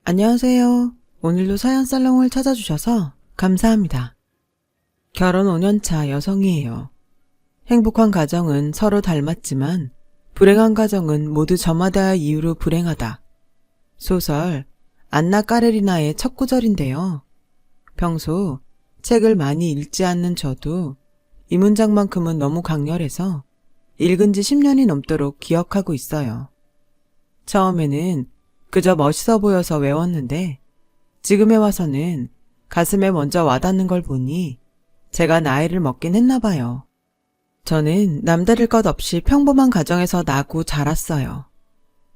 안녕하세요. 오늘도 사연살롱을 찾아주셔서 감사합니다. 결혼 5년차 여성이에요. 행복한 가정은 서로 닮았지만 불행한 가정은 모두 저마다의 이유로 불행하다. 소설 안나 까레리나의 첫 구절인데요. 평소 책을 많이 읽지 않는 저도 이 문장만큼은 너무 강렬해서 읽은 지 10년이 넘도록 기억하고 있어요. 처음에는 그저 멋있어 보여서 외웠는데 지금에 와서는 가슴에 먼저 와닿는 걸 보니 제가 나이를 먹긴 했나 봐요. 저는 남다를 것 없이 평범한 가정에서 나고 자랐어요.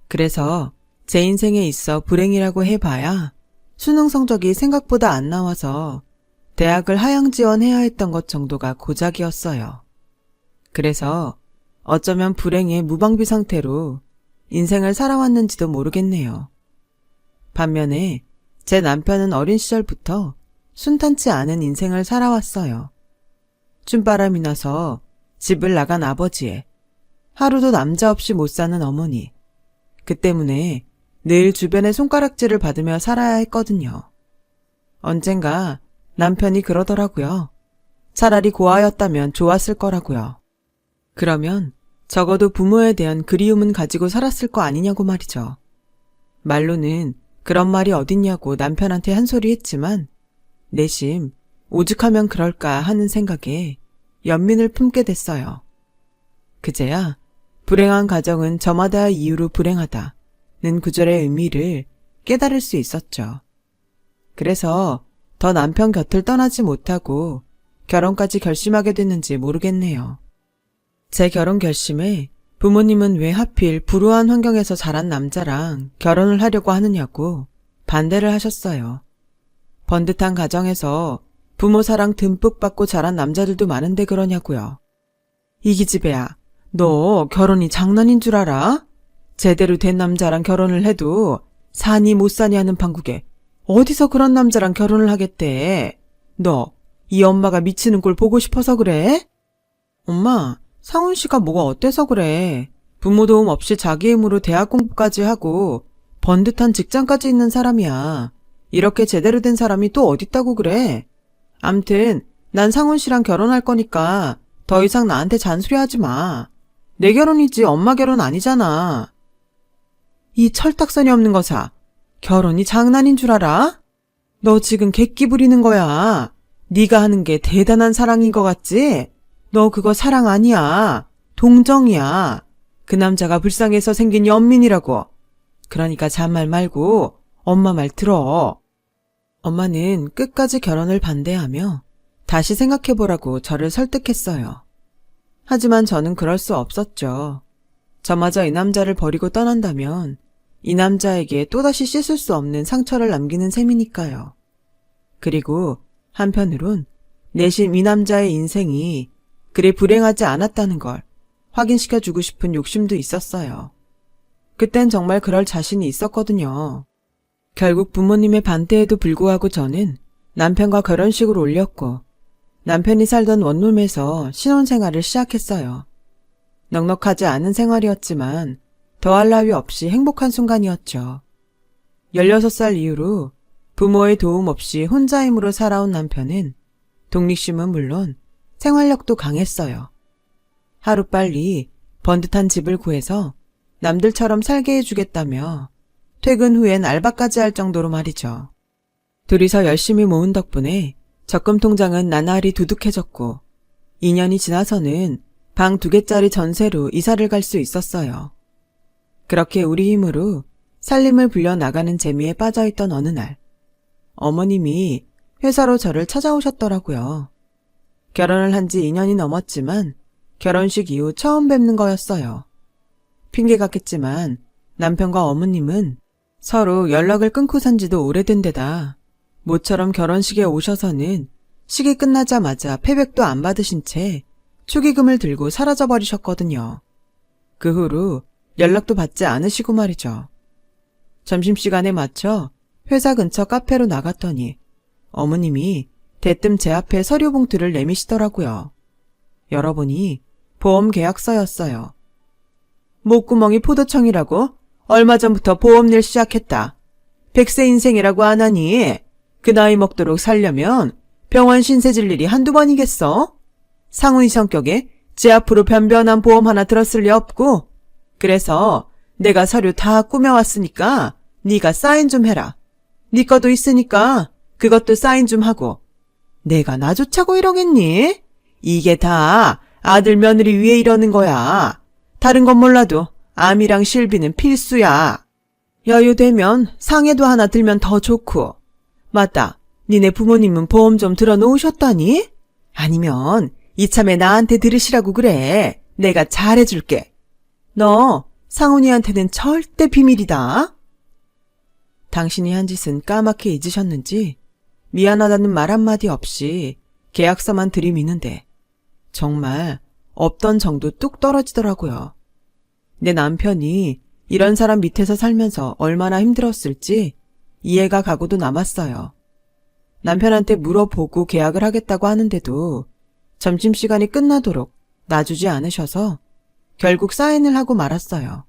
그래서 제 인생에 있어 불행이라고 해봐야 수능 성적이 생각보다 안 나와서 대학을 하향 지원해야 했던 것 정도가 고작이었어요. 그래서 어쩌면 불행의 무방비 상태로 인생을 살아왔는지도 모르겠네요. 반면에 제 남편은 어린 시절부터 순탄치 않은 인생을 살아왔어요. 춤바람이 나서 집을 나간 아버지에 하루도 남자 없이 못 사는 어머니. 그 때문에 늘 주변의 손가락질을 받으며 살아야 했거든요. 언젠가 남편이 그러더라고요. 차라리 고아였다면 좋았을 거라고요. 그러면 적어도 부모에 대한 그리움은 가지고 살았을 거 아니냐고 말이죠. 말로는 그런 말이 어딨냐고 남편한테 한 소리 했지만 내심 오죽하면 그럴까 하는 생각에 연민을 품게 됐어요. 그제야 불행한 가정은 저마다의 이유로 불행하다는 구절의 의미를 깨달을 수 있었죠. 그래서 더 남편 곁을 떠나지 못하고 결혼까지 결심하게 됐는지 모르겠네요. 제 결혼 결심에 부모님은 왜 하필 불우한 환경에서 자란 남자랑 결혼을 하려고 하느냐고 반대를 하셨어요. 번듯한 가정에서 부모 사랑 듬뿍 받고 자란 남자들도 많은데 그러냐고요. 이 기집애야, 너 결혼이 장난인 줄 알아? 제대로 된 남자랑 결혼을 해도 사니 못 사니 하는 판국에 어디서 그런 남자랑 결혼을 하겠대. 너 이 엄마가 미치는 꼴 보고 싶어서 그래? 엄마, 상훈 씨가 뭐가 어때서 그래. 부모 도움 없이 자기 힘으로 대학 공부까지 하고 번듯한 직장까지 있는 사람이야. 이렇게 제대로 된 사람이 또 어딨다고 그래. 암튼 난 상훈 씨랑 결혼할 거니까 더 이상 나한테 잔소리하지 마. 내 결혼이지 엄마 결혼 아니잖아. 이 철딱서니 없는 거사. 결혼이 장난인 줄 알아? 너 지금 객기 부리는 거야. 네가 하는 게 대단한 사랑인 것 같지? 너 그거 사랑 아니야. 동정이야. 그 남자가 불쌍해서 생긴 연민이라고. 그러니까 잔말 말고 엄마 말 들어. 엄마는 끝까지 결혼을 반대하며 다시 생각해보라고 저를 설득했어요. 하지만 저는 그럴 수 없었죠. 저마저 이 남자를 버리고 떠난다면 이 남자에게 또다시 씻을 수 없는 상처를 남기는 셈이니까요. 그리고 한편으론 내심 이 남자의 인생이 그리 불행하지 않았다는 걸 확인시켜주고 싶은 욕심도 있었어요. 그땐 정말 그럴 자신이 있었거든요. 결국 부모님의 반대에도 불구하고 저는 남편과 결혼식을 올렸고 남편이 살던 원룸에서 신혼생활을 시작했어요. 넉넉하지 않은 생활이었지만 더할 나위 없이 행복한 순간이었죠. 16살 이후로 부모의 도움 없이 혼자 힘으로 살아온 남편은 독립심은 물론 생활력도 강했어요. 하루빨리 번듯한 집을 구해서 남들처럼 살게 해주겠다며 퇴근 후엔 알바까지 할 정도로 말이죠. 둘이서 열심히 모은 덕분에 적금 통장은 나날이 두둑해졌고 2년이 지나서는 방 2개짜리 전세로 이사를 갈 수 있었어요. 그렇게 우리 힘으로 살림을 불려나가는 재미에 빠져있던 어느 날 어머님이 회사로 저를 찾아오셨더라고요. 결혼을 한 지 2년이 넘었지만 결혼식 이후 처음 뵙는 거였어요. 핑계 같겠지만 남편과 어머님은 서로 연락을 끊고 산 지도 오래된 데다 모처럼 결혼식에 오셔서는 식이 끝나자마자 패백도 안 받으신 채 축의금을 들고 사라져버리셨거든요. 그 후로 연락도 받지 않으시고 말이죠. 점심시간에 맞춰 회사 근처 카페로 나갔더니 어머님이 대뜸 제 앞에 서류 봉투를 내미시더라고요. 열어보니 보험 계약서였어요. 목구멍이 포도청이라고? 얼마 전부터 보험일 시작했다. 백세 인생이라고 안 하니? 그 나이 먹도록 살려면 병원 신세 질 일이 한두 번이겠어? 상훈이 성격에 제 앞으로 변변한 보험 하나 들었을 리 없고, 그래서 내가 서류 다 꾸며왔으니까 네가 사인 좀 해라. 네 거도 있으니까 그것도 사인 좀 하고. 내가 나조차고 이러겠니? 이게 다 아들 며느리 위해 이러는 거야. 다른 건 몰라도 암이랑 실비는 필수야. 여유되면 상해도 하나 들면 더 좋고. 맞다. 니네 부모님은 보험 좀 들어놓으셨다니? 아니면 이참에 나한테 들으시라고 그래. 내가 잘해줄게. 너 상훈이한테는 절대 비밀이다. 당신이 한 짓은 까맣게 잊으셨는지 미안하다는 말 한마디 없이 계약서만 들이미는데 정말 없던 정도 뚝 떨어지더라고요. 내 남편이 이런 사람 밑에서 살면서 얼마나 힘들었을지 이해가 가고도 남았어요. 남편한테 물어보고 계약을 하겠다고 하는데도 점심시간이 끝나도록 놔주지 않으셔서 결국 사인을 하고 말았어요.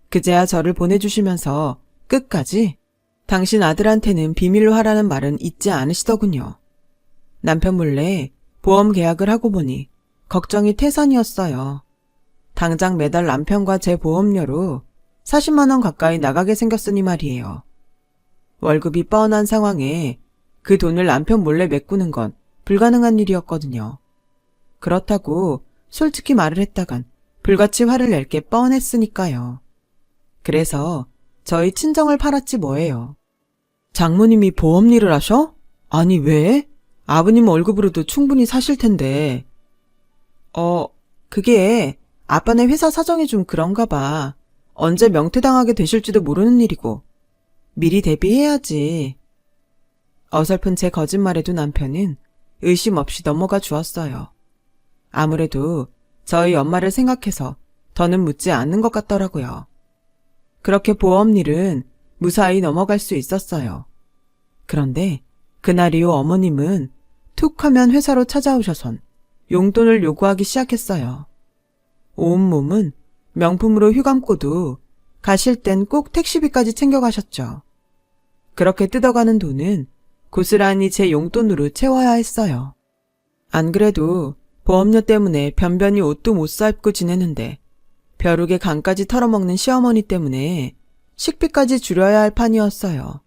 그제야 저를 보내주시면서 끝까지 당신 아들한테는 비밀로 하라는 말은 잊지 않으시더군요. 남편 몰래 보험 계약을 하고 보니 걱정이 태산이었어요. 당장 매달 남편과 제 보험료로 40만 원 가까이 나가게 생겼으니 말이에요. 월급이 뻔한 상황에 그 돈을 남편 몰래 메꾸는 건 불가능한 일이었거든요. 그렇다고 솔직히 말을 했다간 불같이 화를 낼 게 뻔했으니까요. 그래서 저희 친정을 팔았지 뭐예요. 장모님이 보험 일을 하셔? 아니 왜? 아버님 월급으로도 충분히 사실 텐데. 그게 아빠네 회사 사정이 좀 그런가 봐. 언제 명퇴당하게 되실지도 모르는 일이고. 미리 대비해야지. 어설픈 제 거짓말에도 남편은 의심 없이 넘어가 주었어요. 아무래도 저희 엄마를 생각해서 더는 묻지 않는 것 같더라고요. 그렇게 보험 일은 무사히 넘어갈 수 있었어요. 그런데 그날 이후 어머님은 툭 하면 회사로 찾아오셔선 용돈을 요구하기 시작했어요. 온몸은 명품으로 휘감고도 가실 땐 꼭 택시비까지 챙겨가셨죠. 그렇게 뜯어가는 돈은 고스란히 제 용돈으로 채워야 했어요. 안 그래도 보험료 때문에 변변히 옷도 못 사입고 지내는데 벼룩의 간까지 털어먹는 시어머니 때문에 식비까지 줄여야 할 판이었어요.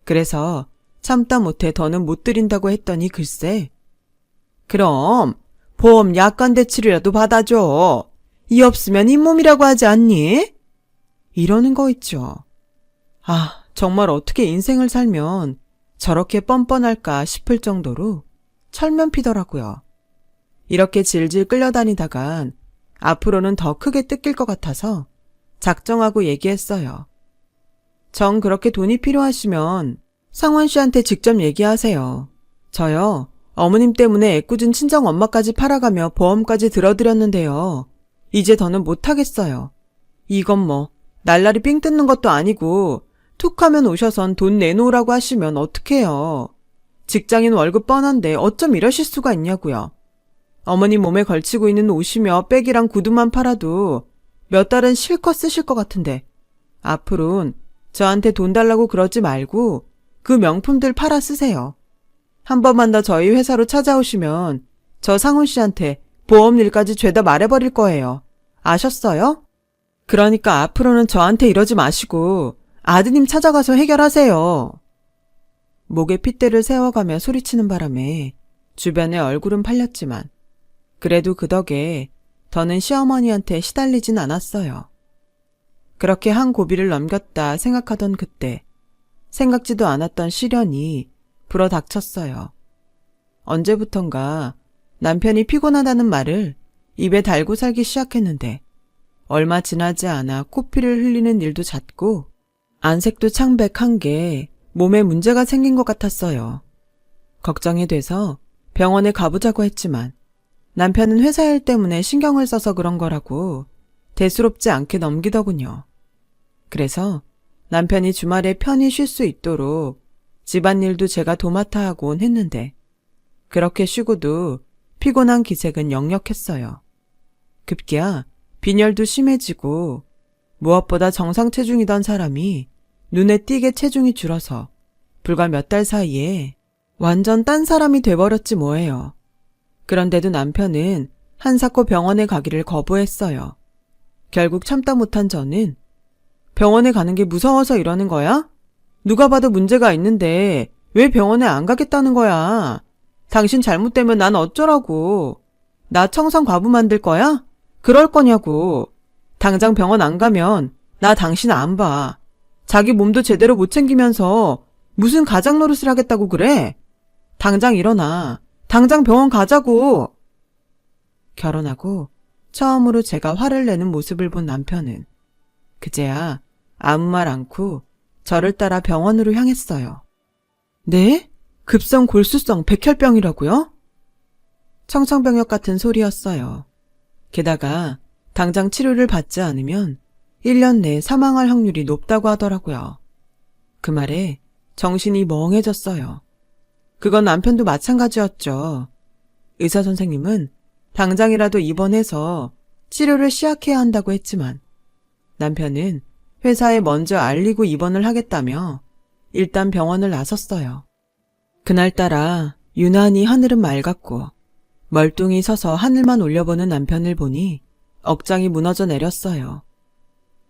그래서 참다 못해 더는 못 드린다고 했더니 글쎄, 그럼 보험 약관 대출이라도 받아줘. 이 없으면 잇몸이라고 하지 않니? 이러는 거 있죠. 아, 정말 어떻게 인생을 살면 저렇게 뻔뻔할까 싶을 정도로 철면피더라고요. 이렇게 질질 끌려다니다간 앞으로는 더 크게 뜯길 것 같아서 작정하고 얘기했어요. 정 그렇게 돈이 필요하시면 상원 씨한테 직접 얘기하세요. 저요, 어머님 때문에 애꿎은 친정 엄마까지 팔아가며 보험까지 들어드렸는데요. 이제 더는 못하겠어요. 이건 뭐 날라리 삥 뜯는 것도 아니고 툭 하면 오셔선 돈 내놓으라고 하시면 어떡해요. 직장인 월급 뻔한데 어쩜 이러실 수가 있냐고요. 어머니 몸에 걸치고 있는 옷이며 백이랑 구두만 팔아도 몇 달은 실컷 쓰실 것 같은데 앞으로는 저한테 돈 달라고 그러지 말고 그 명품들 팔아 쓰세요. 한 번만 더 저희 회사로 찾아오시면 저 상훈 씨한테 보험 일까지 죄다 말해버릴 거예요. 아셨어요? 그러니까 앞으로는 저한테 이러지 마시고 아드님 찾아가서 해결하세요. 목에 핏대를 세워가며 소리치는 바람에 주변에 얼굴은 팔렸지만 그래도 그 덕에 더는 시어머니한테 시달리진 않았어요. 그렇게 한 고비를 넘겼다 생각하던 그때 생각지도 않았던 시련이 불어닥쳤어요. 언제부턴가 남편이 피곤하다는 말을 입에 달고 살기 시작했는데 얼마 지나지 않아 코피를 흘리는 일도 잦고 안색도 창백한 게 몸에 문제가 생긴 것 같았어요. 걱정이 돼서 병원에 가보자고 했지만 남편은 회사 일 때문에 신경을 써서 그런 거라고 대수롭지 않게 넘기더군요. 그래서 남편이 주말에 편히 쉴 수 있도록 집안일도 제가 도맡아 하곤 했는데 그렇게 쉬고도 피곤한 기색은 역력했어요. 급기야 빈혈도 심해지고 무엇보다 정상 체중이던 사람이 눈에 띄게 체중이 줄어서 불과 몇 달 사이에 완전 딴 사람이 돼버렸지 뭐예요. 그런데도 남편은 한사코 병원에 가기를 거부했어요. 결국 참다 못한 저는 병원에 가는 게 무서워서 이러는 거야? 누가 봐도 문제가 있는데 왜 병원에 안 가겠다는 거야? 당신 잘못되면 난 어쩌라고? 나 청산 과부 만들 거야? 그럴 거냐고. 당장 병원 안 가면 나 당신 안 봐. 자기 몸도 제대로 못 챙기면서 무슨 가장 노릇을 하겠다고 그래? 당장 일어나. 당장 병원 가자고. 결혼하고 처음으로 제가 화를 내는 모습을 본 남편은 그제야 아무 말 않고 저를 따라 병원으로 향했어요. 네? 급성 골수성 백혈병이라고요? 청천벽력 같은 소리였어요. 게다가 당장 치료를 받지 않으면 1년 내에 사망할 확률이 높다고 하더라고요. 그 말에 정신이 멍해졌어요. 그건 남편도 마찬가지였죠. 의사 선생님은 당장이라도 입원해서 치료를 시작해야 한다고 했지만 남편은 회사에 먼저 알리고 입원을 하겠다며 일단 병원을 나섰어요. 그날따라 유난히 하늘은 맑았고 멀뚱히 서서 하늘만 올려보는 남편을 보니 억장이 무너져 내렸어요.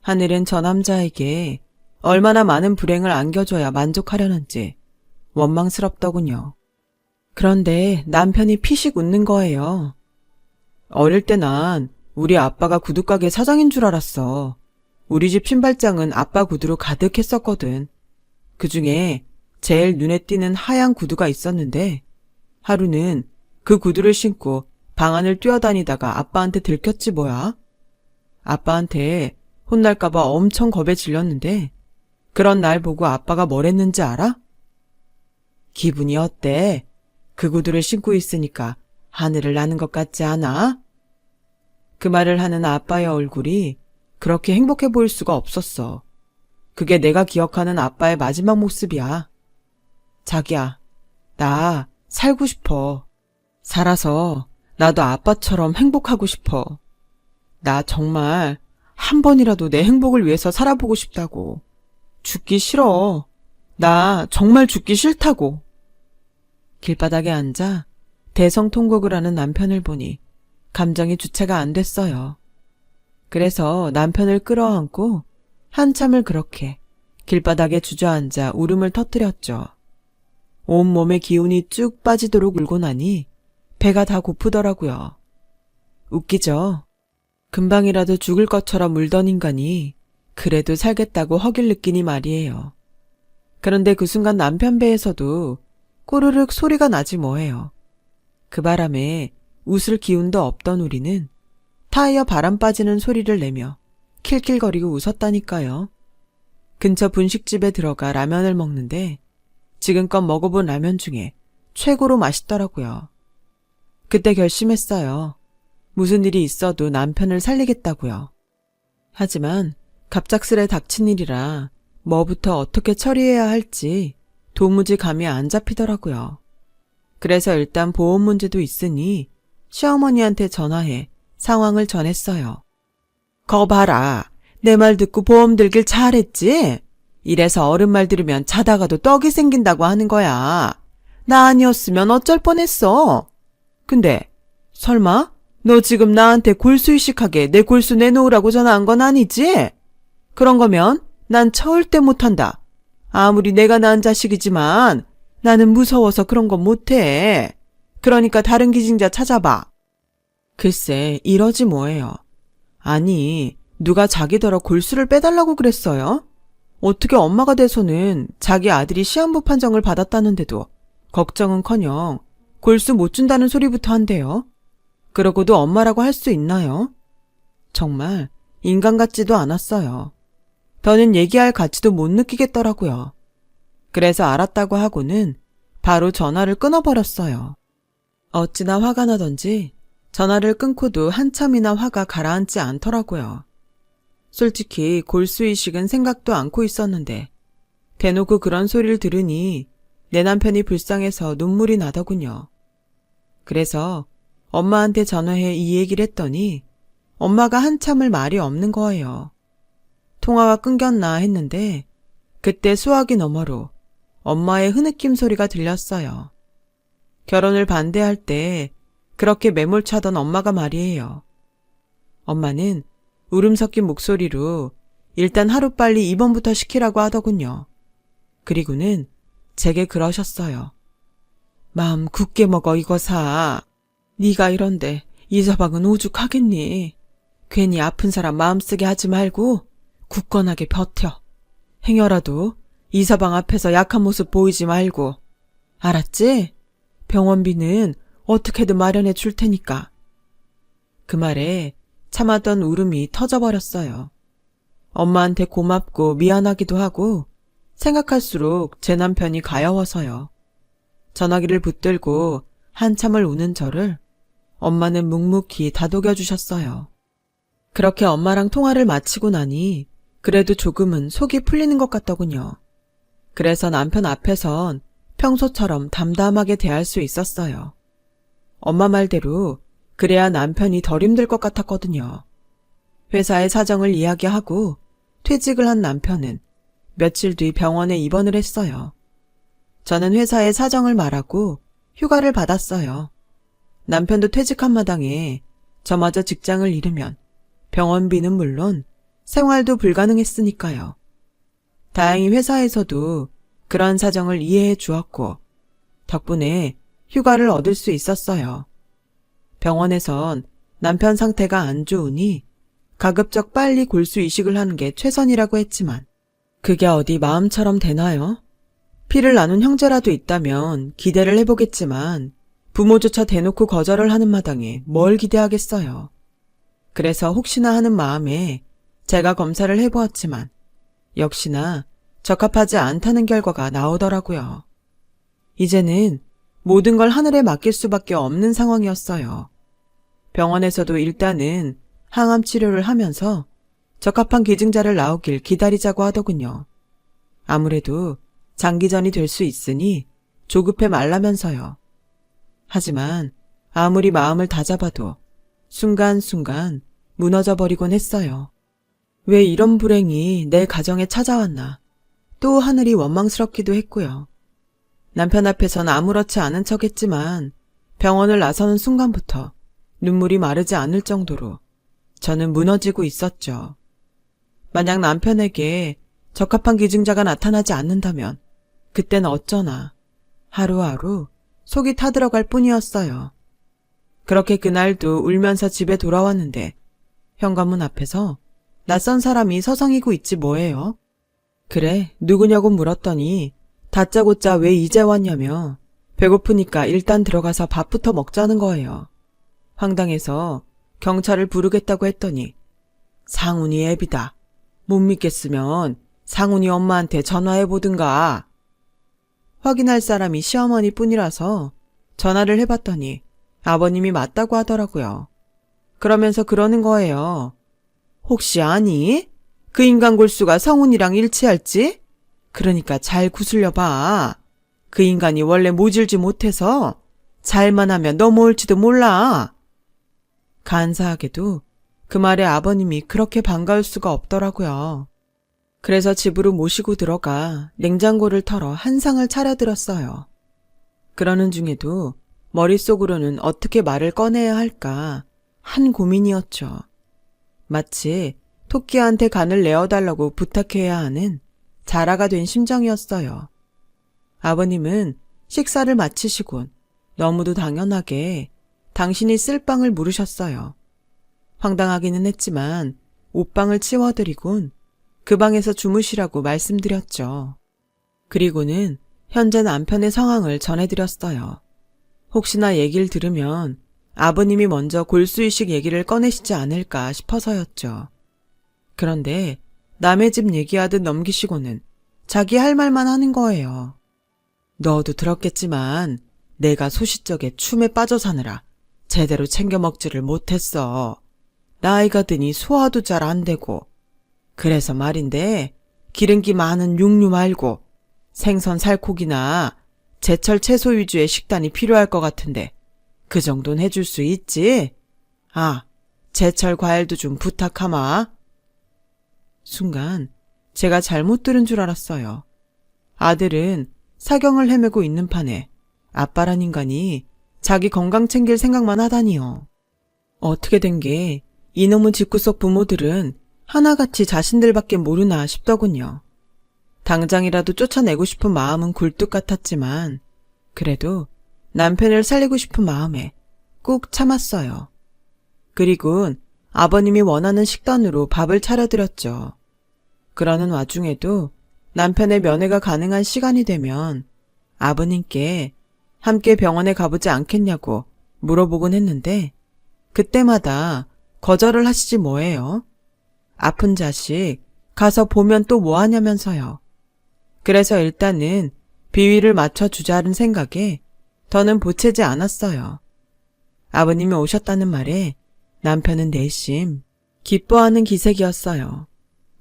하늘은 저 남자에게 얼마나 많은 불행을 안겨줘야 만족하려는지 원망스럽더군요. 그런데 남편이 피식 웃는 거예요. 어릴 때 난 우리 아빠가 구두가게 사장인 줄 알았어. 우리 집 신발장은 아빠 구두로 가득했었거든. 그중에 제일 눈에 띄는 하얀 구두가 있었는데 하루는 그 구두를 신고 방 안을 뛰어다니다가 아빠한테 들켰지 뭐야. 아빠한테 혼날까봐 엄청 겁에 질렸는데 그런 날 보고 아빠가 뭘 했는지 알아? 기분이 어때? 그 구두를 신고 있으니까 하늘을 나는 것 같지 않아? 그 말을 하는 아빠의 얼굴이 그렇게 행복해 보일 수가 없었어. 그게 내가 기억하는 아빠의 마지막 모습이야. 자기야, 나 살고 싶어. 살아서 나도 아빠처럼 행복하고 싶어. 나 정말 한 번이라도 내 행복을 위해서 살아보고 싶다고. 죽기 싫어. 나 정말 죽기 싫다고. 길바닥에 앉아 대성통곡을 하는 남편을 보니 감정이 주체가 안 됐어요. 그래서 남편을 끌어안고 한참을 그렇게 길바닥에 주저앉아 울음을 터뜨렸죠. 온몸의 기운이 쭉 빠지도록 울고 나니 배가 다 고프더라고요. 웃기죠? 금방이라도 죽을 것처럼 울던 인간이 그래도 살겠다고 허길 느끼니 말이에요. 그런데 그 순간 남편 배에서도 꼬르륵 소리가 나지 뭐예요. 그 바람에 웃을 기운도 없던 우리는 타이어 바람 빠지는 소리를 내며 킬킬거리고 웃었다니까요. 근처 분식집에 들어가 라면을 먹는데 지금껏 먹어본 라면 중에 최고로 맛있더라고요. 그때 결심했어요. 무슨 일이 있어도 남편을 살리겠다고요. 하지만 갑작스레 닥친 일이라 뭐부터 어떻게 처리해야 할지 도무지 감이 안 잡히더라고요. 그래서 일단 보험 문제도 있으니 시어머니한테 전화해 상황을 전했어요. 거 봐라. 내 말 듣고 보험 들길 잘했지? 이래서 어른 말 들으면 자다가도 떡이 생긴다고 하는 거야. 나 아니었으면 어쩔 뻔했어. 근데 설마 너 지금 나한테 골수이식하게 내 골수 내놓으라고 전화한 건 아니지? 그런 거면 난 절대 못한다. 아무리 내가 낳은 자식이지만 나는 무서워서 그런 건 못해. 그러니까 다른 기증자 찾아봐. 글쎄 이러지 뭐예요. 아니 누가 자기더러 골수를 빼달라고 그랬어요? 어떻게 엄마가 돼서는 자기 아들이 시한부 판정을 받았다는데도 걱정은커녕 골수 못 준다는 소리부터 한대요. 그러고도 엄마라고 할 수 있나요? 정말 인간 같지도 않았어요. 더는 얘기할 가치도 못 느끼겠더라고요. 그래서 알았다고 하고는 바로 전화를 끊어버렸어요. 어찌나 화가 나던지 전화를 끊고도 한참이나 화가 가라앉지 않더라고요. 솔직히 골수이식은 생각도 않고 있었는데 대놓고 그런 소리를 들으니 내 남편이 불쌍해서 눈물이 나더군요. 그래서 엄마한테 전화해 이 얘기를 했더니 엄마가 한참을 말이 없는 거예요. 통화가 끊겼나 했는데 그때 수화기 너머로 엄마의 흐느낌 소리가 들렸어요. 결혼을 반대할 때 그렇게 매몰차던 엄마가 말이에요. 엄마는 울음 섞인 목소리로 일단 하루빨리 입원부터 시키라고 하더군요. 그리고는 제게 그러셨어요. 마음 굳게 먹어 이거사. 네가 이런데 이서방은 오죽하겠니. 괜히 아픈 사람 마음 쓰게 하지 말고 굳건하게 버텨. 행여라도 이서방 앞에서 약한 모습 보이지 말고. 알았지? 병원비는 어떻게든 마련해 줄 테니까. 그 말에 참았던 울음이 터져버렸어요. 엄마한테 고맙고 미안하기도 하고 생각할수록 제 남편이 가여워서요. 전화기를 붙들고 한참을 우는 저를 엄마는 묵묵히 다독여 주셨어요. 그렇게 엄마랑 통화를 마치고 나니 그래도 조금은 속이 풀리는 것 같더군요. 그래서 남편 앞에선 평소처럼 담담하게 대할 수 있었어요. 엄마 말대로 그래야 남편이 덜 힘들 것 같았거든요. 회사의 사정을 이야기하고 퇴직을 한 남편은 며칠 뒤 병원에 입원을 했어요. 저는 회사의 사정을 말하고 휴가를 받았어요. 남편도 퇴직한 마당에 저마저 직장을 잃으면 병원비는 물론 생활도 불가능했으니까요. 다행히 회사에서도 그런 사정을 이해해 주었고 덕분에 휴가를 얻을 수 있었어요. 병원에선 남편 상태가 안 좋으니 가급적 빨리 골수 이식을 하는 게 최선이라고 했지만 그게 어디 마음처럼 되나요? 피를 나눈 형제라도 있다면 기대를 해보겠지만 부모조차 대놓고 거절을 하는 마당에 뭘 기대하겠어요. 그래서 혹시나 하는 마음에 제가 검사를 해보았지만 역시나 적합하지 않다는 결과가 나오더라고요. 이제는 모든 걸 하늘에 맡길 수밖에 없는 상황이었어요. 병원에서도 일단은 항암 치료를 하면서 적합한 기증자를 나오길 기다리자고 하더군요. 아무래도 장기전이 될 수 있으니 조급해 말라면서요. 하지만 아무리 마음을 다잡아도 순간순간 무너져 버리곤 했어요. 왜 이런 불행이 내 가정에 찾아왔나. 또 하늘이 원망스럽기도 했고요. 남편 앞에선 아무렇지 않은 척했지만 병원을 나서는 순간부터 눈물이 마르지 않을 정도로 저는 무너지고 있었죠. 만약 남편에게 적합한 기증자가 나타나지 않는다면 그땐 어쩌나 하루하루 속이 타들어갈 뿐이었어요. 그렇게 그날도 울면서 집에 돌아왔는데 현관문 앞에서 낯선 사람이 서성이고 있지 뭐예요. 그래, 누구냐고 물었더니 다짜고짜 왜 이제 왔냐며 배고프니까 일단 들어가서 밥부터 먹자는 거예요. 황당해서 경찰을 부르겠다고 했더니 상훈이 애비다. 못 믿겠으면 상훈이 엄마한테 전화해보든가. 확인할 사람이 시어머니 뿐이라서 전화를 해봤더니 아버님이 맞다고 하더라고요. 그러면서 그러는 거예요. 혹시 아니? 그 인간 골수가 성훈이랑 일치할지? 그러니까 잘 구슬려 봐. 그 인간이 원래 모질지 못해서 잘만 하면 넘어올지도 몰라. 간사하게도 그 말에 아버님이 그렇게 반가울 수가 없더라고요. 그래서 집으로 모시고 들어가 냉장고를 털어 한 상을 차려들었어요. 그러는 중에도 머릿속으로는 어떻게 말을 꺼내야 할까 한 고민이었죠. 마치 토끼한테 간을 내어달라고 부탁해야 하는 자라가 된 심정이었어요. 아버님은 식사를 마치시곤 너무도 당연하게 당신이 쓸 방을 물으셨어요. 황당하기는 했지만 옷방을 치워드리곤 그 방에서 주무시라고 말씀드렸죠. 그리고는 현재 남편의 상황을 전해드렸어요. 혹시나 얘기를 들으면 아버님이 먼저 골수이식 얘기를 꺼내시지 않을까 싶어서였죠. 그런데 남의 집 얘기하듯 넘기시고는 자기 할 말만 하는 거예요. 너도 들었겠지만 내가 소시적에 춤에 빠져 사느라 제대로 챙겨 먹지를 못했어. 나이가 드니 소화도 잘 안 되고. 그래서 말인데 기름기 많은 육류 말고 생선 살코기나 제철 채소 위주의 식단이 필요할 것 같은데 그 정도는 해줄 수 있지? 아, 제철 과일도 좀 부탁하마. 순간 제가 잘못 들은 줄 알았어요. 아들은 사경을 헤매고 있는 판에 아빠란 인간이 자기 건강 챙길 생각만 하다니요. 어떻게 된 게 이놈의 집구석 부모들은 하나같이 자신들밖에 모르나 싶더군요. 당장이라도 쫓아내고 싶은 마음은 굴뚝 같았지만 그래도 남편을 살리고 싶은 마음에 꾹 참았어요. 그리곤 아버님이 원하는 식단으로 밥을 차려드렸죠. 그러는 와중에도 남편의 면회가 가능한 시간이 되면 아버님께 함께 병원에 가보지 않겠냐고 물어보곤 했는데 그때마다 거절을 하시지 뭐예요. 아픈 자식 가서 보면 또 뭐하냐면서요. 그래서 일단은 비위를 맞춰주자는 생각에 더는 보채지 않았어요. 아버님이 오셨다는 말에 남편은 내심 기뻐하는 기색이었어요.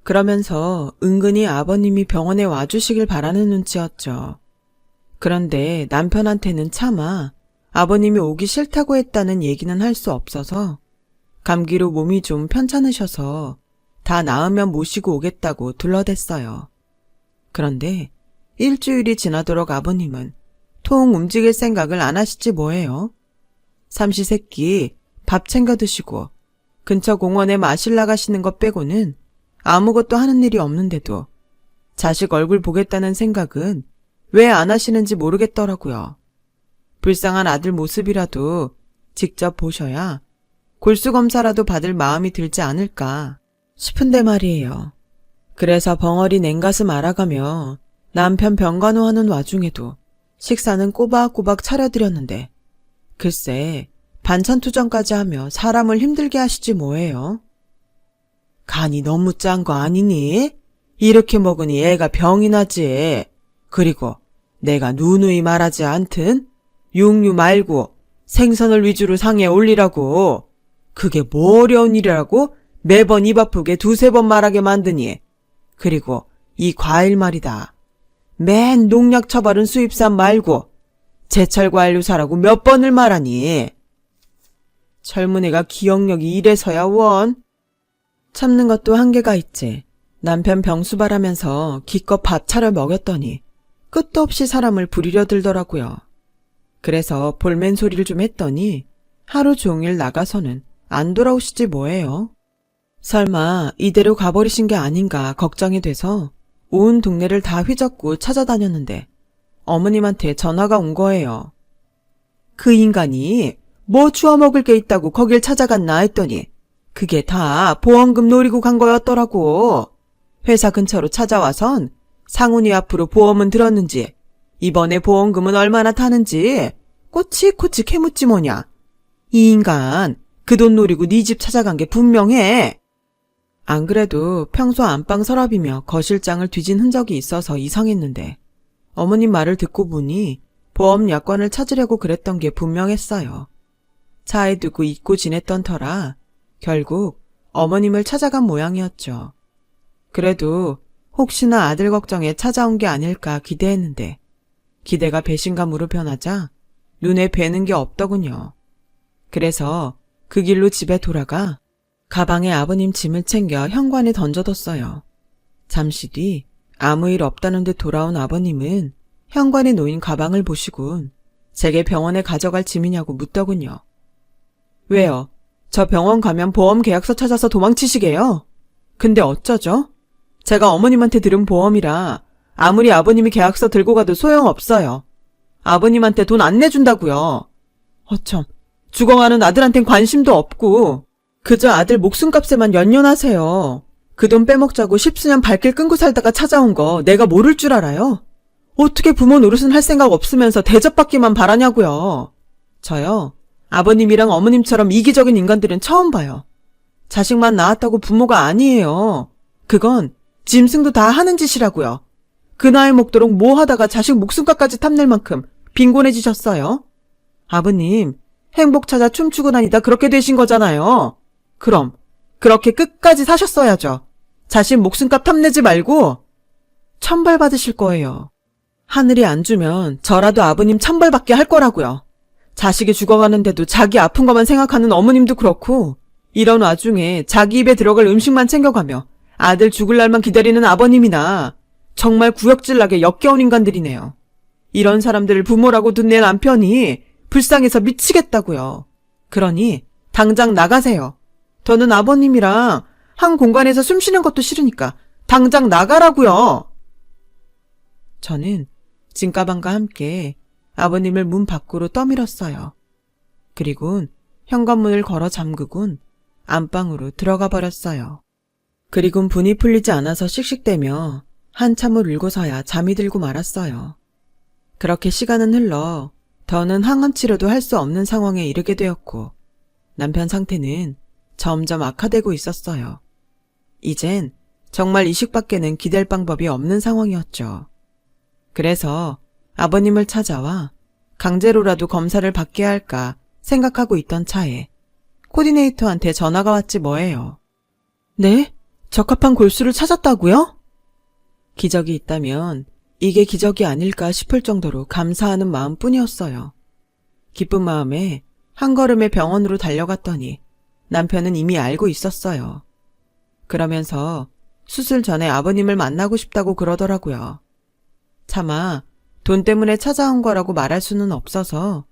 그러면서 은근히 아버님이 병원에 와주시길 바라는 눈치였죠. 그런데 남편한테는 차마 아버님이 오기 싫다고 했다는 얘기는 할 수 없어서 감기로 몸이 좀 편찮으셔서 다 나으면 모시고 오겠다고 둘러댔어요. 그런데 일주일이 지나도록 아버님은 통 움직일 생각을 안 하시지 뭐예요. 삼시세끼 밥 챙겨 드시고 근처 공원에 마실 나가시는 것 빼고는 아무것도 하는 일이 없는데도 자식 얼굴 보겠다는 생각은 왜 안 하시는지 모르겠더라고요. 불쌍한 아들 모습이라도 직접 보셔야 골수검사라도 받을 마음이 들지 않을까 싶은데 말이에요. 그래서 벙어리 냉가슴 알아가며 남편 병간호하는 와중에도 식사는 꼬박꼬박 차려드렸는데 글쎄 반찬 투정까지 하며 사람을 힘들게 하시지 뭐예요. 간이 너무 짠 거 아니니? 이렇게 먹으니 애가 병이 나지. 그리고 내가 누누이 말하지 않든 육류 말고 생선을 위주로 상에 올리라고. 그게 뭐 어려운 일이라고 매번 입 아프게 두세 번 말하게 만드니. 그리고 이 과일 말이다. 맨 농약 처바른 수입산 말고 제철 과일로 사라고 몇 번을 말하니. 젊은 애가 기억력이 이래서야 원. 참는 것도 한계가 있지. 남편 병수발하면서 기껏 밥 차려 먹였더니 끝도 없이 사람을 부리려 들더라고요. 그래서 볼멘 소리를 좀 했더니 하루 종일 나가서는 안 돌아오시지 뭐예요. 설마 이대로 가버리신 게 아닌가 걱정이 돼서 온 동네를 다 휘젓고 찾아다녔는데 어머님한테 전화가 온 거예요. 그 인간이 뭐 주워 먹을 게 있다고 거길 찾아갔나 했더니 그게 다 보험금 노리고 간 거였더라고. 회사 근처로 찾아와선 상훈이 앞으로 보험은 들었는지 이번에 보험금은 얼마나 타는지 꼬치꼬치 캐묻지 뭐냐. 이 인간 그 돈 노리고 네 집 찾아간 게 분명해. 안 그래도 평소 안방 서랍이며 거실장을 뒤진 흔적이 있어서 이상했는데 어머님 말을 듣고 보니 보험 약관을 찾으려고 그랬던 게 분명했어요. 차에 두고 잊고 지냈던 터라 결국 어머님을 찾아간 모양이었죠. 그래도 혹시나 아들 걱정에 찾아온 게 아닐까 기대했는데 기대가 배신감으로 변하자 눈에 뵈는 게 없더군요. 그래서 그 길로 집에 돌아가 가방에 아버님 짐을 챙겨 현관에 던져뒀어요. 잠시 뒤 아무 일 없다는 듯 돌아온 아버님은 현관에 놓인 가방을 보시곤 제게 병원에 가져갈 짐이냐고 묻더군요. 왜요? 저 병원 가면 보험 계약서 찾아서 도망치시게요? 근데 어쩌죠? 제가 어머님한테 들은 보험이라 아무리 아버님이 계약서 들고 가도 소용없어요. 아버님한테 돈 안 내준다고요. 어쩜 죽어가는 아들한텐 관심도 없고 그저 아들 목숨값에만 연연하세요. 그 돈 빼먹자고 십수년 발길 끊고 살다가 찾아온 거 내가 모를 줄 알아요? 어떻게 부모 노릇은 할 생각 없으면서 대접받기만 바라냐고요. 저요, 아버님이랑 어머님처럼 이기적인 인간들은 처음 봐요. 자식만 낳았다고 부모가 아니에요. 그건 짐승도 다 하는 짓이라고요. 그 나이 먹도록 뭐 하다가 자식 목숨값까지 탐낼 만큼 빈곤해지셨어요? 아버님, 행복 찾아 춤추고 다니다 그렇게 되신 거잖아요. 그럼 그렇게 끝까지 사셨어야죠. 자식 목숨값 탐내지 말고 천벌 받으실 거예요. 하늘이 안 주면 저라도 아버님 천벌받게 할 거라고요. 자식이 죽어가는데도 자기 아픈 것만 생각하는 어머님도 그렇고 이런 와중에 자기 입에 들어갈 음식만 챙겨가며 아들 죽을 날만 기다리는 아버님이나 정말 구역질나게 역겨운 인간들이네요. 이런 사람들을 부모라고 둔 내 남편이 불쌍해서 미치겠다고요. 그러니 당장 나가세요. 저는 아버님이랑 한 공간에서 숨 쉬는 것도 싫으니까 당장 나가라고요. 저는 진가방과 함께 아버님을 문 밖으로 떠밀었어요. 그리곤 현관문을 걸어 잠그곤 안방으로 들어가 버렸어요. 그리곤 분이 풀리지 않아서 씩씩대며 한참을 울고서야 잠이 들고 말았어요. 그렇게 시간은 흘러 더는 항암치료도 할 수 없는 상황에 이르게 되었고 남편 상태는 점점 악화되고 있었어요. 이젠 정말 이식밖에는 기댈 방법이 없는 상황이었죠. 그래서 아버님을 찾아와 강제로라도 검사를 받게 할까 생각하고 있던 차에 코디네이터한테 전화가 왔지 뭐예요. 네? 적합한 골수를 찾았다고요? 기적이 있다면 이게 기적이 아닐까 싶을 정도로 감사하는 마음뿐이었어요. 기쁜 마음에 한 걸음에 병원으로 달려갔더니 남편은 이미 알고 있었어요. 그러면서 수술 전에 아버님을 만나고 싶다고 그러더라고요. 차마 돈 때문에 찾아온 거라고 말할 수는 없어서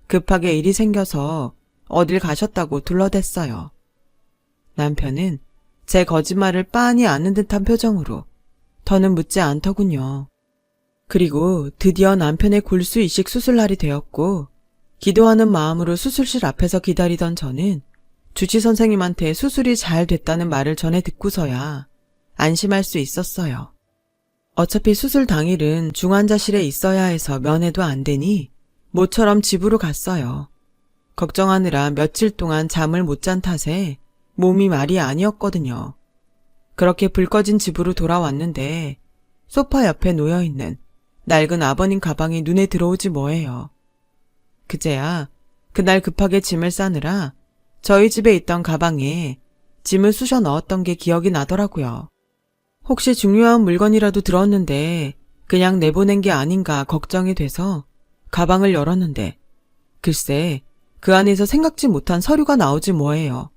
급하게 일이 생겨서 어딜 가셨다고 둘러댔어요. 남편은 제 거짓말을 빤히 아는 듯한 표정으로 더는 묻지 않더군요. 그리고 드디어 남편의 골수 이식 수술 날이 되었고 기도하는 마음으로 수술실 앞에서 기다리던 저는 주치 선생님한테 수술이 잘 됐다는 말을 전해 듣고서야 안심할 수 있었어요. 어차피 수술 당일은 중환자실에 있어야 해서 면회도 안 되니 모처럼 집으로 갔어요. 걱정하느라 며칠 동안 잠을 못 잔 탓에 몸이 말이 아니었거든요. 그렇게 불 꺼진 집으로 돌아왔는데 소파 옆에 놓여있는 낡은 아버님 가방이 눈에 들어오지 뭐예요. 그제야 그날 급하게 짐을 싸느라 저희 집에 있던 가방에 짐을 쑤셔 넣었던 게 기억이 나더라고요. 혹시 중요한 물건이라도 들었는데 그냥 내보낸 게 아닌가 걱정이 돼서 가방을 열었는데 글쎄 그 안에서 생각지 못한 서류가 나오지 뭐예요.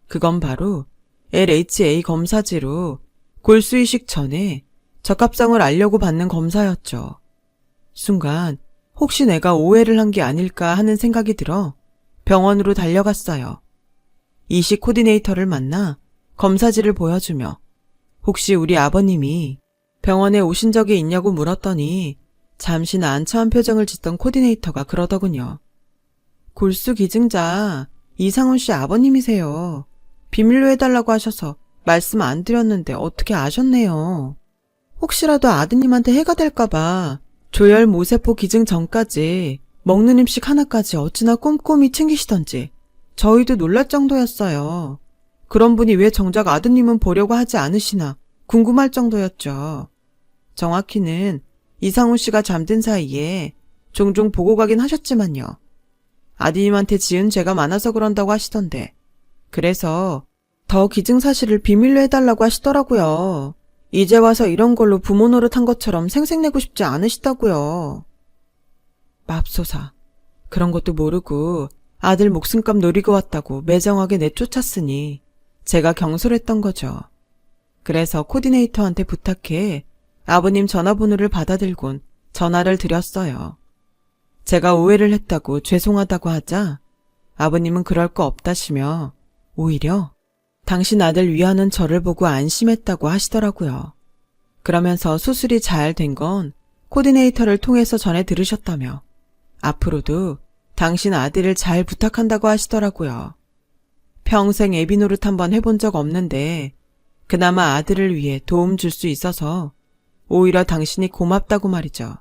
그건 바로 LHA 검사지로 골수 이식 전에 적합성을 알려고 받는 검사였죠. 순간 혹시 내가 오해를 한 게 아닐까 하는 생각이 들어 병원으로 달려갔어요. 이식 코디네이터를 만나 검사지를 보여주며 혹시 우리 아버님이 병원에 오신 적이 있냐고 물었더니 잠시 난처한 표정을 짓던 코디네이터가 그러더군요. 골수 기증자 이상훈 씨 아버님이세요. 비밀로 해달라고 하셔서 말씀 안 드렸는데 어떻게 아셨네요. 혹시라도 아드님한테 해가 될까봐 조혈 모세포 기증 전까지 먹는 음식 하나까지 어찌나 꼼꼼히 챙기시던지 저희도 놀랄 정도였어요. 그런 분이 왜 정작 아드님은 보려고 하지 않으시나 궁금할 정도였죠. 정확히는 이상훈 씨가 잠든 사이에 종종 보고 가긴 하셨지만요. 아드님한테 지은 죄가 많아서 그런다고 하시던데 그래서 더 기증 사실을 비밀로 해달라고 하시더라고요. 이제 와서 이런 걸로 부모 노릇한 것처럼 생색내고 싶지 않으시다고요. 맙소사. 그런 것도 모르고 아들 목숨값 노리고 왔다고 매정하게 내쫓았으니 제가 경솔했던 거죠. 그래서 코디네이터한테 부탁해 아버님 전화번호를 받아들곤 전화를 드렸어요. 제가 오해를 했다고 죄송하다고 하자 아버님은 그럴 거 없다시며 오히려 당신 아들 위하는 저를 보고 안심했다고 하시더라고요. 그러면서 수술이 잘 된 건 코디네이터를 통해서 전해 들으셨다며 앞으로도 당신 아들을 잘 부탁한다고 하시더라고요. 평생 애비 노릇 한번 해본 적 없는데 그나마 아들을 위해 도움 줄 수 있어서 오히려 당신이 고맙다고 말이죠.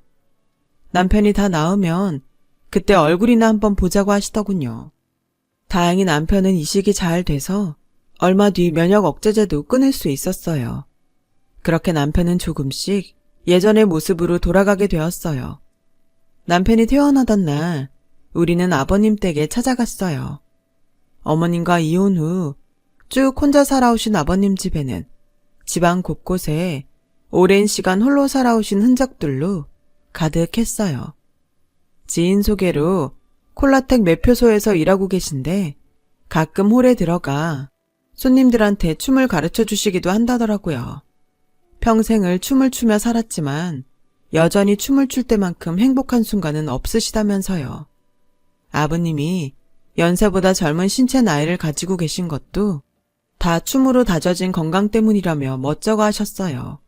남편이 다 나으면 그때 얼굴이나 한번 보자고 하시더군요. 다행히 남편은 이식이 잘 돼서 얼마 뒤 면역 억제제도 끊을 수 있었어요. 그렇게 남편은 조금씩 예전의 모습으로 돌아가게 되었어요. 남편이 퇴원하던 날 우리는 아버님 댁에 찾아갔어요. 어머님과 이혼 후 쭉 혼자 살아오신 아버님 집에는 집안 곳곳에 오랜 시간 홀로 살아오신 흔적들로 가득했어요. 지인 소개로 콜라텍 매표소에서 일하고 계신데 가끔 홀에 들어가 손님들한테 춤을 가르쳐 주시기도 한다더라고요. 평생을 춤을 추며 살았지만 여전히 춤을 출 때만큼 행복한 순간은 없으시다면서요. 아버님이 연세보다 젊은 신체 나이를 가지고 계신 것도 다 춤으로 다져진 건강 때문이라며 멋쩍어 하셨어요.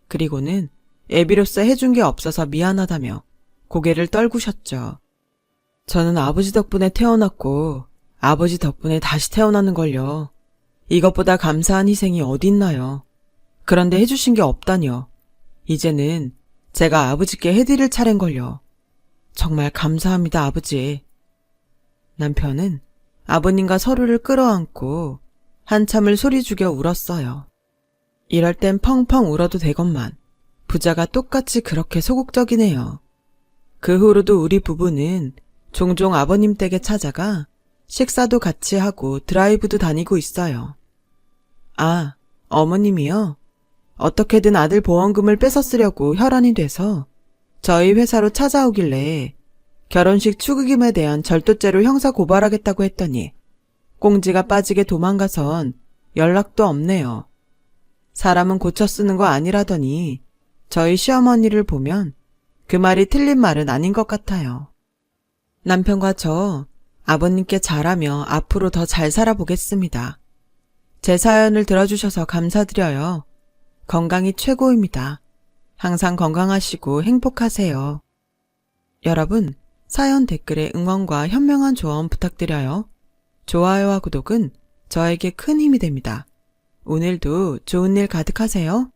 그리고는 애비로서 해준 게 없어서 미안하다며 고개를 떨구셨죠. 저는 아버지 덕분에 태어났고 아버지 덕분에 다시 태어나는걸요. 이것보다 감사한 희생이 어딨나요. 그런데 해주신 게 없다뇨. 이제는 제가 아버지께 해드릴 차례인걸요. 정말 감사합니다, 아버지. 남편은 아버님과 서로를 끌어안고 한참을 소리 죽여 울었어요. 이럴 땐 펑펑 울어도 되건만 부자가 똑같이 그렇게 소극적이네요. 그 후로도 우리 부부는 종종 아버님 댁에 찾아가 식사도 같이 하고 드라이브도 다니고 있어요. 아, 어머님이요? 어떻게든 아들 보험금을 뺏어 쓰려고 혈안이 돼서 저희 회사로 찾아오길래 결혼식 축의금에 대한 절도죄로 형사 고발하겠다고 했더니 꽁지가 빠지게 도망가선 연락도 없네요. 사람은 고쳐 쓰는 거 아니라더니 저희 시어머니를 보면 그 말이 틀린 말은 아닌 것 같아요. 남편과 저 아버님께 잘하며 앞으로 더 잘 살아보겠습니다. 제 사연을 들어주셔서 감사드려요. 건강이 최고입니다. 항상 건강하시고 행복하세요. 여러분, 사연 댓글에 응원과 현명한 조언 부탁드려요. 좋아요와 구독은 저에게 큰 힘이 됩니다. 오늘도 좋은 일 가득하세요.